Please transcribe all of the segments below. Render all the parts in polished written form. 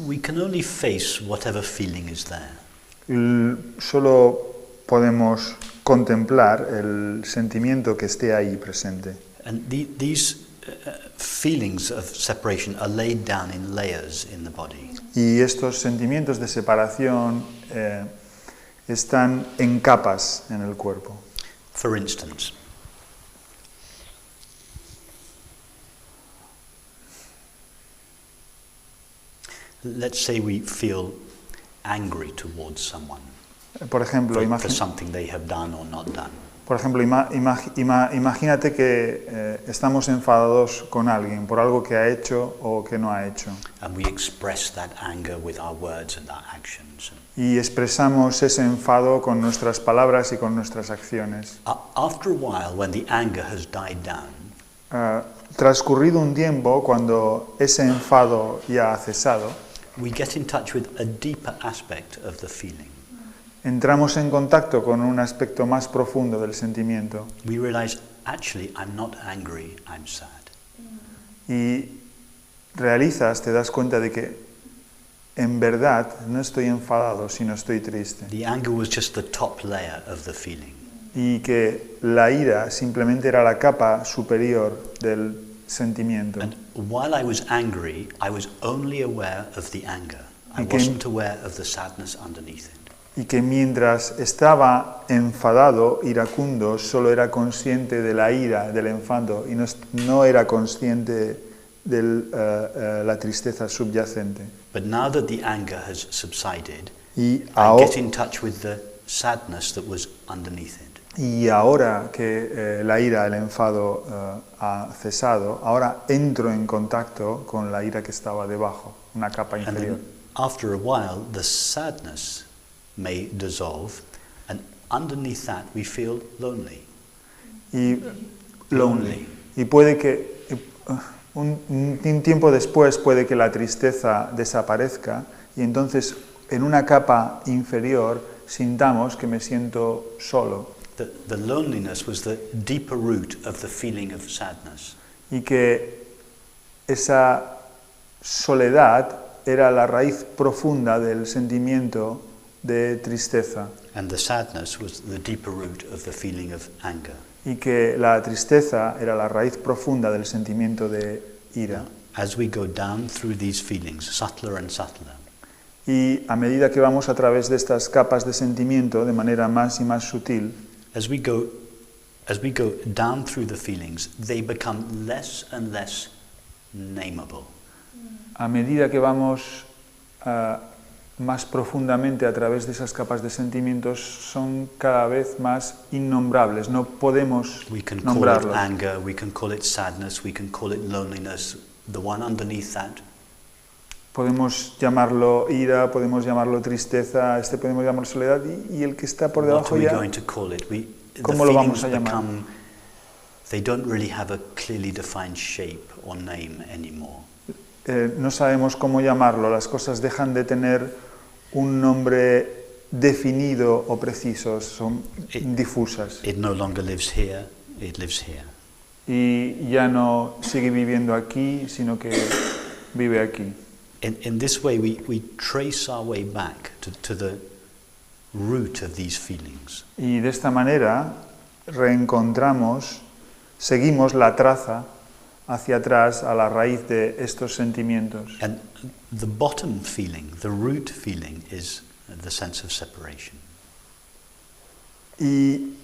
we can only face whatever feeling is there. Solo podemos contemplar el sentimiento que esté ahí presente. And these feelings of separation are laid down in layers in the body. Y estos sentimientos de separación están en capas en el cuerpo. For instance, let's say we feel angry towards someone Por ejemplo, for something they have done or not done. Imagínate que estamos enfadados con alguien por algo que ha hecho o que no ha hecho. And we express that anger with our words and our actions. Y expresamos ese enfado con nuestras palabras y con nuestras acciones. After a while, when the anger has died down, Transcurrido un tiempo, cuando ese enfado ya ha cesado, we get in touch with a deeper aspect of the feeling. entramos en contacto con un aspecto más profundo del sentimiento. We realize, actually, I'm not angry, I'm sad. Y te das cuenta de que en verdad no estoy enfadado, sino estoy triste. The anger was just the top layer of the feeling. Y que la ira simplemente era la capa superior del sentimiento. And while I was angry, I was only aware of the anger. I wasn't aware of the sadness underneath it. Y que mientras estaba enfadado, iracundo, solo era consciente de la ira, del enfado, y no era consciente de la tristeza subyacente. But now that the anger has subsided, Y I get in touch with the sadness that was underneath it. Y ahora que la ira, el enfado ha cesado, ahora entro en contacto con la ira que estaba debajo, una capa And inferior. then after a while, the sadness may dissolve, and underneath that we feel lonely. Y lonely. Y puede que un tiempo después puede que la tristeza desaparezca y entonces en una capa inferior sintamos que me siento solo. The loneliness was the deeper root of the feeling of sadness. Y que esa soledad era la raíz profunda del sentimiento de tristeza. And the sadness was the deeper root of the feeling of anger. Y que la tristeza era la raíz profunda del sentimiento de ira. As we go down through these feelings, subtler and subtler, Y a medida que vamos a través de estas capas de sentimiento de manera más y más sutil, as we go down through the feelings, they become less and less nameable. a medida que vamos más profundamente a través de esas capas de sentimientos, son cada vez más innombrables. No podemos We can call it nombrarlos. anger, we can call it sadness, we can call it loneliness. The one underneath that, Podemos llamarlo ira, podemos llamarlo tristeza, podemos llamarlo soledad, y el que está por what are debajo we ya, going to call it? The ¿cómo lo vamos feelings a llamar? they don't really have a clearly defined shape or name anymore. No sabemos cómo llamarlo. Las cosas dejan de tener un nombre definido o preciso, son difusas. It no longer lives here, it lives here. Y ya no sigue viviendo aquí, sino que vive aquí. In this way, we trace our way back to the root of these feelings. Y de esta manera seguimos la traza hacia atrás a la raíz de estos sentimientos. And the bottom feeling, the root feeling, is the sense of separation. Y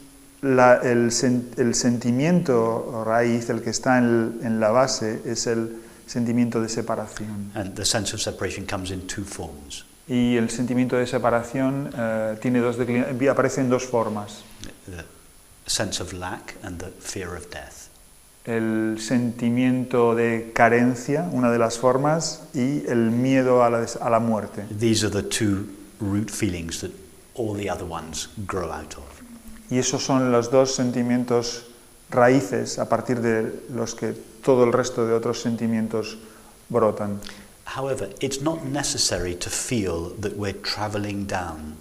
el sentimiento raíz, el que está en la base, es el sentimiento de separación. And the sense of separation comes in two forms. Y el sentimiento de separación aparece en dos formas. The sense of lack and the fear of death. El sentimiento de carencia, una de las formas, y el miedo a la muerte. These are the two root feelings that all the other ones grow out of. Y esos son los dos sentimientos raíces a partir de los que todo el resto de otros sentimientos brotan. However, it's not necessary to feel that we're traveling down,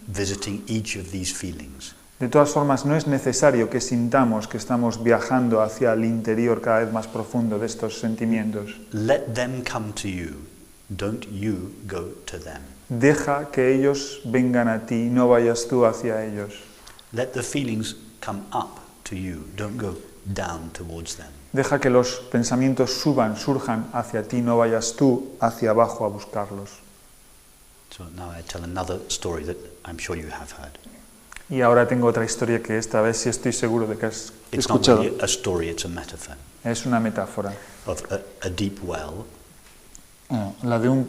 visiting each of these feelings. De todas formas, no es necesario que sintamos que estamos viajando hacia el interior cada vez más profundo de estos sentimientos. Let them come to you Don't you go to them. Deja que ellos vengan a ti, no vayas tú hacia ellos. Let the feelings come up to you. Don't go down towards them. Deja que los pensamientos surjan hacia ti, no vayas tú hacia abajo a buscarlos. So now I tell another story that I'm sure you have heard. Y ahora tengo otra historia que esta vez sí estoy seguro de que has It's not escuchado. really a story, it's a metaphor Es una metáfora. of a deep well, La de un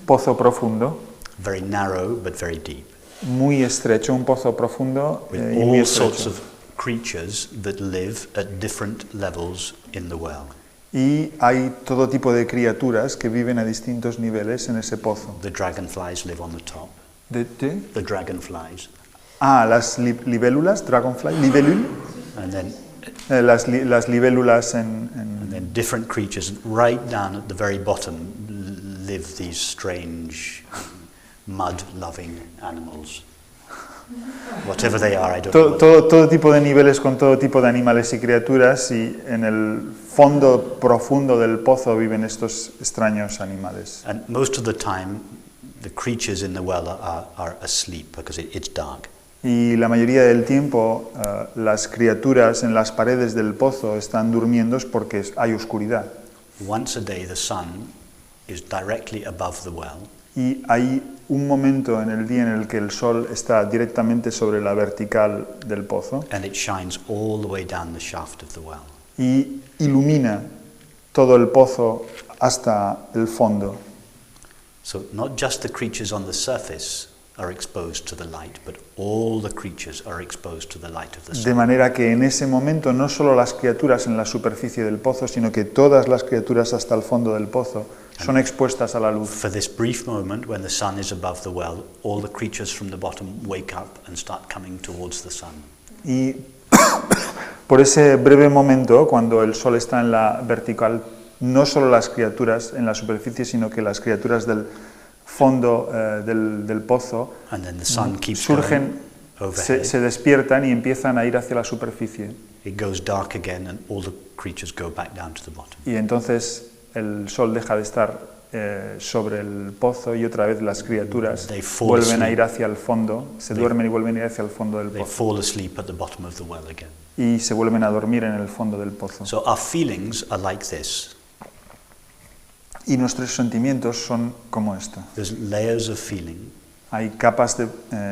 pozo profundo, very narrow but very deep, muy estrecho, un pozo profundo with y muy all sorts estrecho. of creatures that live at different levels in the well. Y hay todo tipo de criaturas que viven a distintos niveles en ese pozo. The dragonflies live on the top. ¿De? The dragonflies. Las libélulas, dragonfly, libélule, And then, las libélulas and then different creatures right down at the very bottom live these strange mud-loving animals. Whatever they are, I don't know. todo tipo de niveles con todo tipo de animales y criaturas, y en el fondo profundo del pozo viven estos extraños animales. And most of the time, the creatures in the well are asleep because it's dark. Y la mayoría del tiempo las criaturas en las paredes del pozo están durmiendo porque hay oscuridad. Once a day, the sun is directly above the well, Y hay un momento en el día en el que el sol está directamente sobre la vertical del pozo and it shines all the way down the shaft of the well. y ilumina todo el pozo hasta el fondo. So not just the creatures on the surface are exposed to the light, but all the creatures are exposed to the light of the De sun. manera que en ese momento no solo las criaturas en la superficie del pozo, sino que todas las criaturas hasta el fondo del pozo son expuestas a la luz. For this brief moment when the sun is above the well, all the creatures from the bottom wake up and start coming towards the sun. Y por ese breve momento, cuando el sol está en la vertical, no solo las criaturas en la superficie, sino que las criaturas del fondo del pozo And then the sun keeps surgen, going overhead. se despiertan y empiezan a ir hacia la superficie. It goes dark again and all the creatures go back down to the bottom. Y entonces el sol deja de estar sobre el pozo y otra vez las criaturas They fall vuelven a asleep. ir hacia el fondo, se duermen y vuelven a ir hacia el fondo del They pozo. fall asleep at the bottom of the well again. Y se vuelven a dormir en el fondo del pozo. So our feelings are like this. Y nuestros sentimientos son como esto. There's layers of feeling. Hay capas de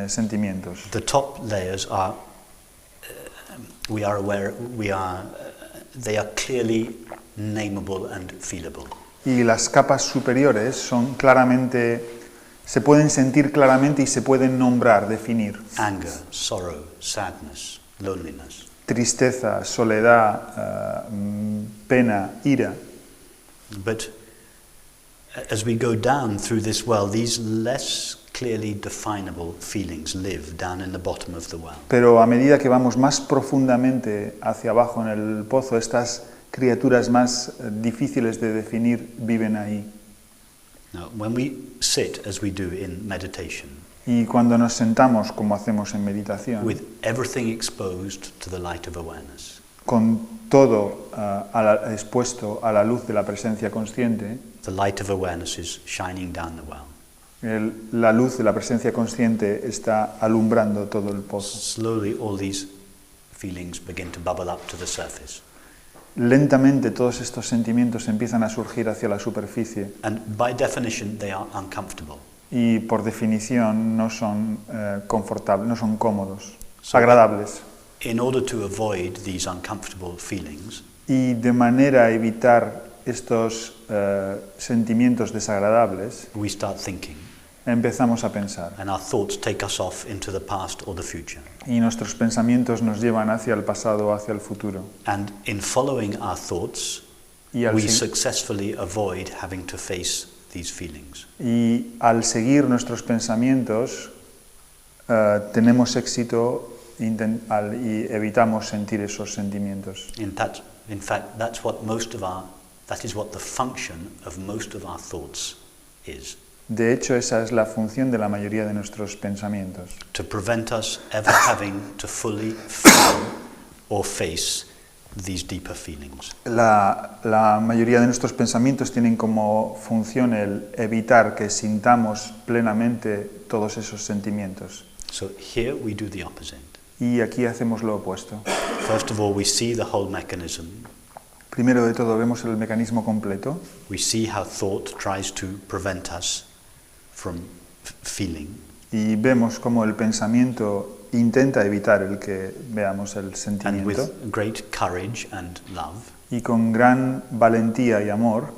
sentimientos. The top layers are, we are aware, they are clearly nameable and feelable. Y las capas superiores son claramente, se pueden sentir claramente y se pueden nombrar, definir. Anger, sorrow, sadness, loneliness. Tristeza, soledad, pena, ira. But as we go down through this well, these less clearly definable feelings live down in the bottom of the well. Pero a medida que vamos más profundamente hacia abajo en el pozo, estas criaturas más difíciles de definir viven ahí. Now, when we sit, as we do in meditation, Y cuando nos sentamos, como hacemos en meditación, with everything exposed to the light of awareness, con todo expuesto a la luz de la presencia consciente, the light of awareness is shining down the well. la luz de la presencia consciente está alumbrando todo el pozo. Slowly, all these feelings begin to bubble up to the surface. Lentamente todos estos sentimientos empiezan a surgir hacia la superficie And by definition, they are uncomfortable. y por definición no son confortables, no son cómodos, So- agradables. In order to avoid these uncomfortable feelings, Y de manera a evitar estos sentimientos desagradables, we start thinking, empezamos a pensar. and our thoughts take us off into the past or the future. Y nuestros pensamientos nos llevan hacia el pasado o hacia el futuro. And in following our thoughts, Y al, we se- successfully avoid having to face these feelings. y al seguir nuestros pensamientos, tenemos éxito y evitamos sentir esos sentimientos. In fact, that is what the function of most of our thoughts is, De hecho, esa es la función de la mayoría de nuestros pensamientos, to prevent us ever having to fully feel or face these deeper feelings. La mayoría de nuestros pensamientos tienen como función el evitar que sintamos plenamente todos esos sentimientos. So here we do the opposite. Y aquí hacemos lo opuesto. First of all, we see the whole mechanism. Primero de todo vemos el mecanismo completo. We see how thought tries to prevent us from feeling. Y vemos cómo el pensamiento intenta evitar el que veamos el And sentimiento. with great courage and love, Y con gran valentía y amor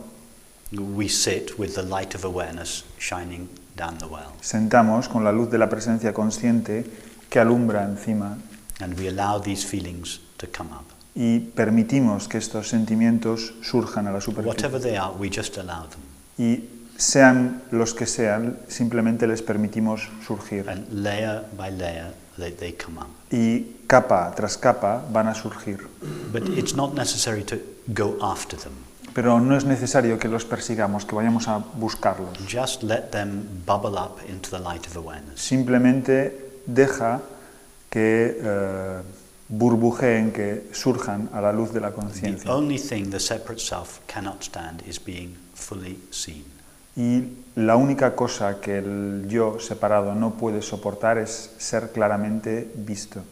we sit with the light of awareness shining down the well. sentamos con la luz de la presencia consciente que alumbra encima And we allow these feelings to come up. y permitimos que estos sentimientos surjan a la superficie. Whatever they are, we just allow them. Y sean los que sean, simplemente les permitimos surgir. And layer by layer, they come up. Y capa tras capa van a surgir. But it's not necessary to go after them. Pero no es necesario que los persigamos, que vayamos a buscarlos. Just let them bubble up into the light of awareness. Simplemente deja que burbujeen, que surjan a la luz de la The conciencia. only thing the separate self cannot stand is being fully seen. Y la única cosa que el yo separado no puede soportar es ser claramente visto.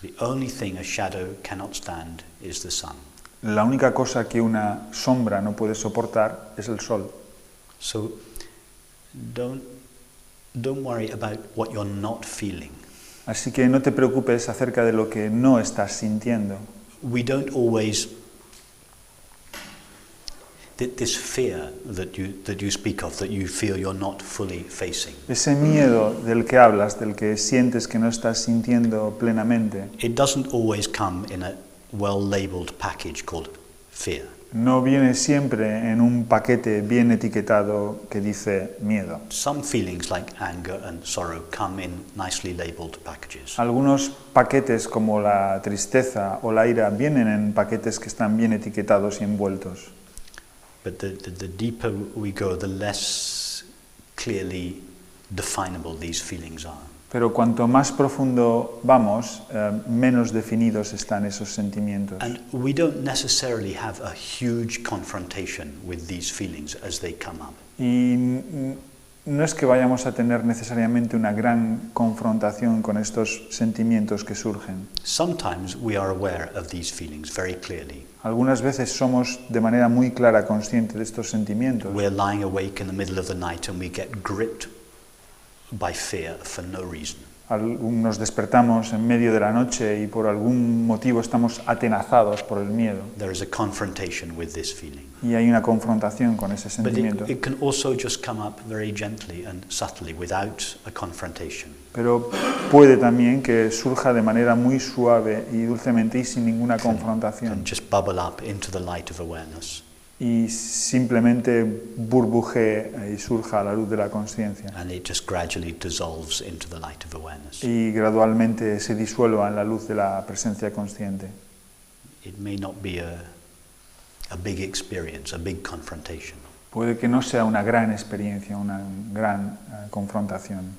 The only thing a shadow cannot stand is the sun. La única cosa que una sombra no puede soportar es el sol. So don't worry about what you're not feeling. Así que no te preocupes acerca de lo que no estás sintiendo. We don't always this fear that you speak of, that you feel you're not fully facing. Ese miedo del que hablas, del que sientes que no estás sintiendo plenamente, It doesn't always come in a well-labeled package called fear. no viene siempre en un paquete bien etiquetado que dice miedo. Some feelings like anger and sorrow come in nicely labeled packages. Algunos paquetes como la tristeza o la ira vienen en paquetes que están bien etiquetados y envueltos. But the deeper we go, the less clearly definable these feelings are. Pero cuanto más profundo vamos, menos definidos están esos sentimientos. And we don't necessarily have a huge confrontation with these feelings as they come up. Y no es que vayamos a tener necesariamente una gran confrontación con estos sentimientos que surgen. Sometimes we are aware of these feelings very clearly. Algunas veces somos de manera muy clara conscientes de estos sentimientos. We're lying awake in the middle of the night and we get gripped by fear for no reason. Nos despertamos en medio de la noche y por algún motivo estamos atenazados por el miedo. There is a confrontation with this feeling. Y hay una confrontación con ese But sentimiento. it can also just come up very gently and subtly without a confrontation. Pero puede también que surja de manera muy suave y dulcemente y sin ninguna And confrontación. just bubble up into the light of awareness. Y simplemente burbujee y surja a la luz de la conciencia. And it just gradually dissolves into the light of awareness. Y gradualmente se disuelva en la luz de la presencia consciente. It may not be a big experience, a big confrontation. Puede que no sea una gran experiencia, una gran confrontación.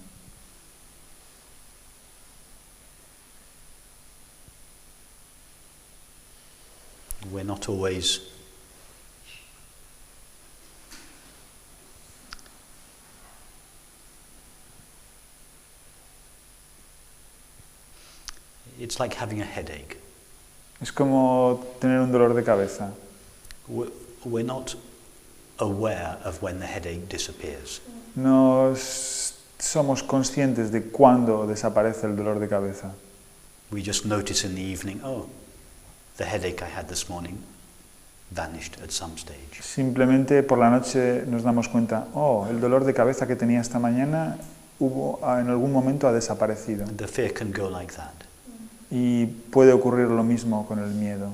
We're not always It's like having a headache. Es como tener un dolor de cabeza. We're not aware of when the headache disappears. No somos conscientes de cuándo desaparece el dolor de cabeza. We just notice in the evening, oh, the headache I had this morning vanished at some stage. Simplemente por la noche nos damos cuenta, oh, el dolor de cabeza que tenía esta mañana en algún momento ha desaparecido. The fear can go like that. Y puede ocurrir lo mismo con el miedo.